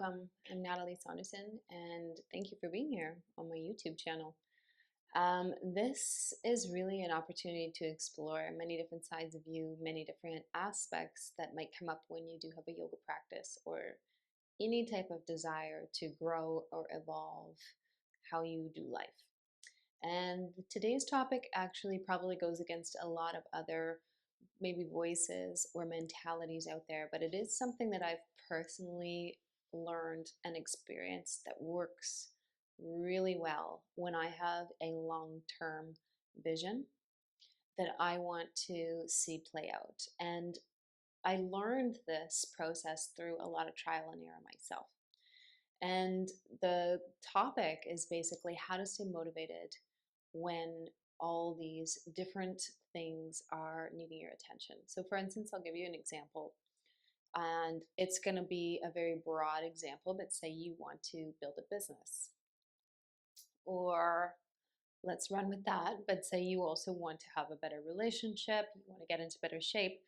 welcome. I'm Natalie Saunderson, and thank you for being here on my YouTube channel. This is really an opportunity to explore many different sides of you, many different aspects that might come up when you do have a yoga practice or any type of desire to grow or evolve how you do life. And today's topic actually probably goes against a lot of other maybe voices or mentalities out there, but it is something that I've personally learned and experienced that works really well when I have a long term vision that I want to see play out. And I learned this process through a lot of trial and error myself. And the topic is basically how to stay motivated when all these different things are needing your attention. So, for instance, I'll give you an example, and it's going to be a very broad example, but say you want to build a business, or let's run with that, but say you also want to have a better relationship, you want to get into better shape.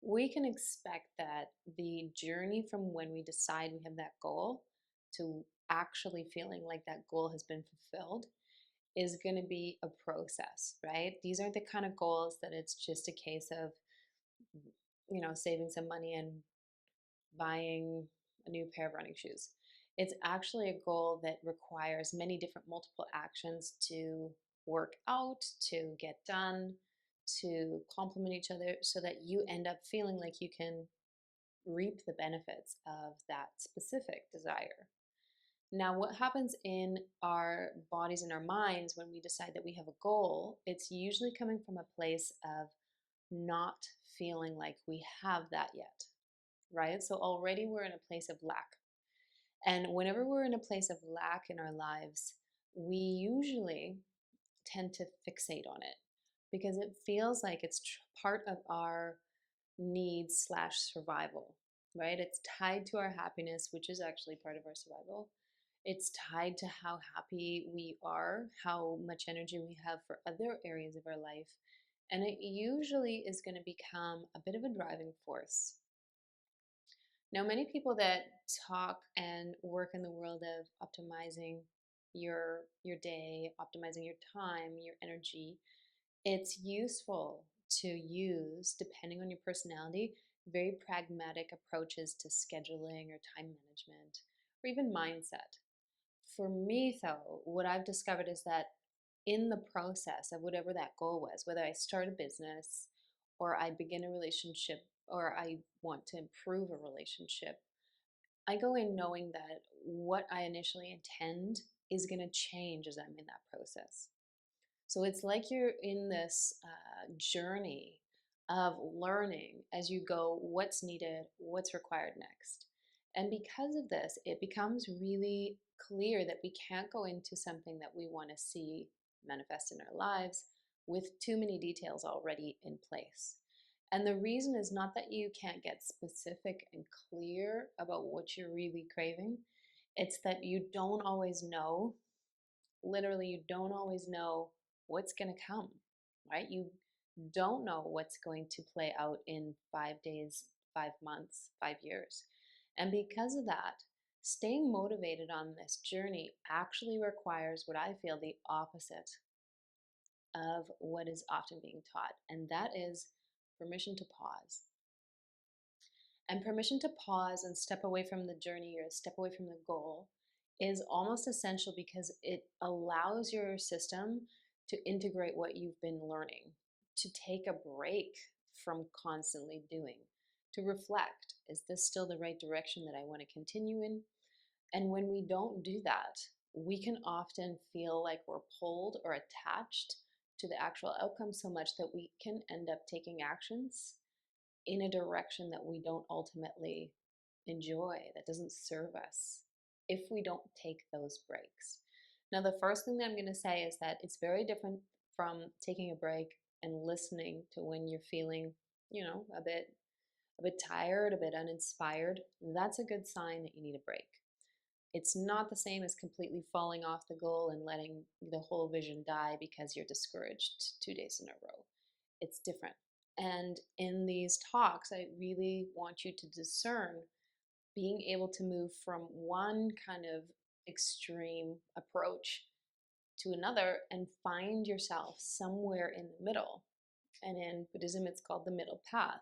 We can expect that the journey from when we decide we have that goal to actually feeling like that goal has been fulfilled is going to be a process, right? These aren't the kind of goals that it's just a case of, saving some money and buying a new pair of running shoes. It's actually a goal that requires many different multiple actions to work out, to get done, to complement each other so that you end up feeling like you can reap the benefits of that specific desire. Now, what happens in our bodies and our minds when we decide that we have a goal, it's usually coming from a place of not feeling like we have that yet, right? So already we're in a place of lack. And whenever we're in a place of lack in our lives, we usually tend to fixate on it because it feels like it's part of our needs slash survival, right? It's tied to our happiness, which is actually part of our survival. It's tied to how happy we are, how much energy we have for other areas of our life. And it usually is going to become a bit of a driving force. Now, many people that talk and work in the world of optimizing your day, optimizing your time, your energy, it's useful to use, depending on your personality, very pragmatic approaches to scheduling or time management or even mindset. For me, though, what I've discovered is that in the process of whatever that goal was, whether I start a business or I begin a relationship or I want to improve a relationship, I go in knowing that what I initially intend is going to change as I'm in that process. So it's like you're in this journey of learning as you go what's needed, what's required next. And because of this, it becomes really clear that we can't go into something that we want to see manifest in our lives with too many details already in place. And the reason is not that you can't get specific and clear about what you're really craving, it's that you don't always know, literally, you don't always know what's going to come, right? You don't know what's going to play out in 5 days, 5 months, 5 years. And because of that, staying motivated on this journey actually requires what I feel the opposite of what is often being taught, and that is permission to pause. And permission to pause and step away from the journey or step away from the goal is almost essential because it allows your system to integrate what you've been learning, to take a break from constantly doing, to reflect, is this still the right direction that I want to continue in? And when we don't do that, we can often feel like we're pulled or attached to the actual outcome so much that we can end up taking actions in a direction that we don't ultimately enjoy, that doesn't serve us, if we don't take those breaks. Now, the first thing that I'm going to say is that it's very different from taking a break and listening to when you're feeling, a bit tired, a bit uninspired. That's a good sign that you need a break. It's not the same as completely falling off the goal and letting the whole vision die because you're discouraged 2 days in a row. It's different. And in these talks, I really want you to discern being able to move from one kind of extreme approach to another and find yourself somewhere in the middle. And in Buddhism, it's called the middle path,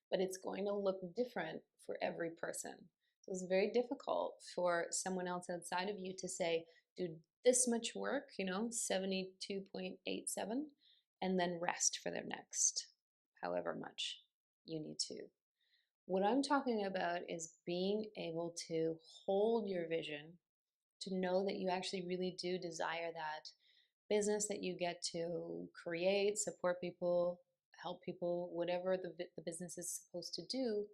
but it's going to look different for every person. So it's very difficult for someone else outside of you to say, do this much work, 72.87, and then rest for the next however much you need to. What I'm talking about is being able to hold your vision, to know that you actually really do desire that business that you get to create, support people, help people, whatever the business is supposed to do,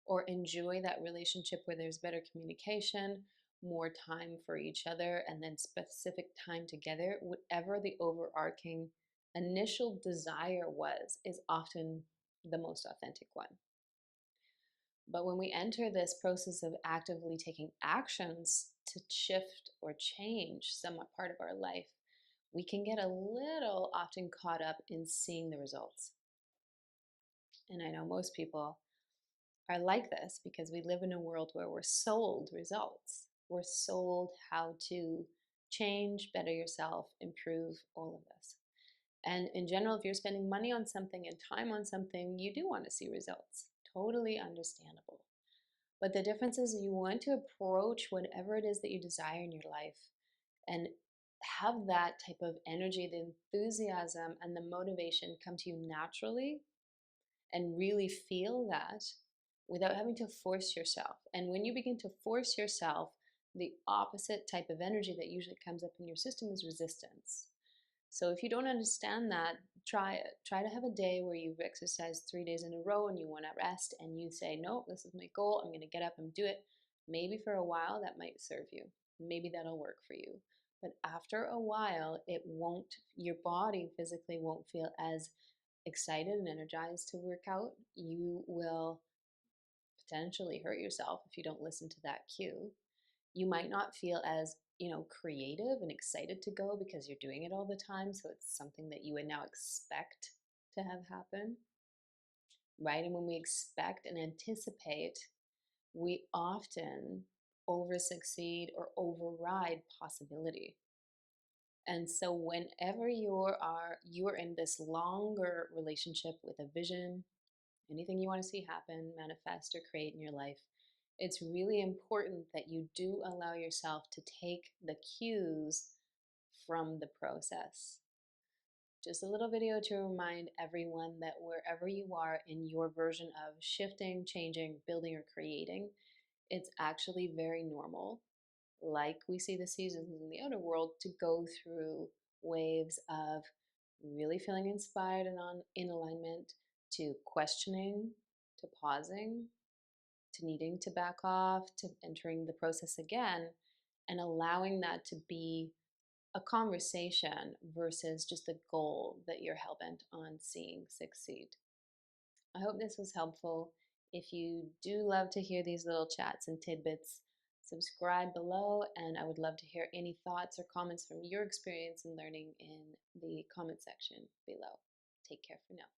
or enjoy that relationship where there's better communication, more time for each other, and then specific time together. Whatever the overarching initial desire was, is often the most authentic one. But when we enter this process of actively taking actions to shift or change somewhat part of our life, we can get a little often caught up in seeing the results. And I know most people are like this because we live in a world where we're sold results. We're sold how to change, better yourself, improve, all of this. And in general, if you're spending money on something and time on something, you do want to see results. Totally understandable. But the difference is you want to approach whatever it is that you desire in your life and have that type of energy, the enthusiasm, and the motivation come to you naturally and really feel that without having to force yourself. And when you begin to force yourself, the opposite type of energy that usually comes up in your system is resistance. So if you don't understand that, try it. Try to have a day where you've exercised 3 days in a row and you want to rest and you say, no, this is my goal. I'm going to get up and do it. Maybe for a while that might serve you. Maybe that'll work for you. But after a while, your body physically won't feel as excited and energized to work out. You will potentially hurt yourself if you don't listen to that cue. You might not feel as creative and excited to go because you're doing it all the time, so it's something that you would now expect to have happen, right? And when we expect and anticipate, we often over succeed or override possibility. And so whenever you're in this longer relationship with a vision, anything you want to see happen, manifest, or create in your life, it's really important that you do allow yourself to take the cues from the process. Just a little video to remind everyone that wherever you are in your version of shifting, changing, building, or creating, it's actually very normal, like we see the seasons in the outer world, to go through waves of really feeling inspired and in alignment, to questioning, to pausing, to needing to back off, to entering the process again, and allowing that to be a conversation versus just a goal that you're hell-bent on seeing succeed. I hope this was helpful. If you do love to hear these little chats and tidbits, subscribe below, and I would love to hear any thoughts or comments from your experience in learning in the comment section below. Take care for now.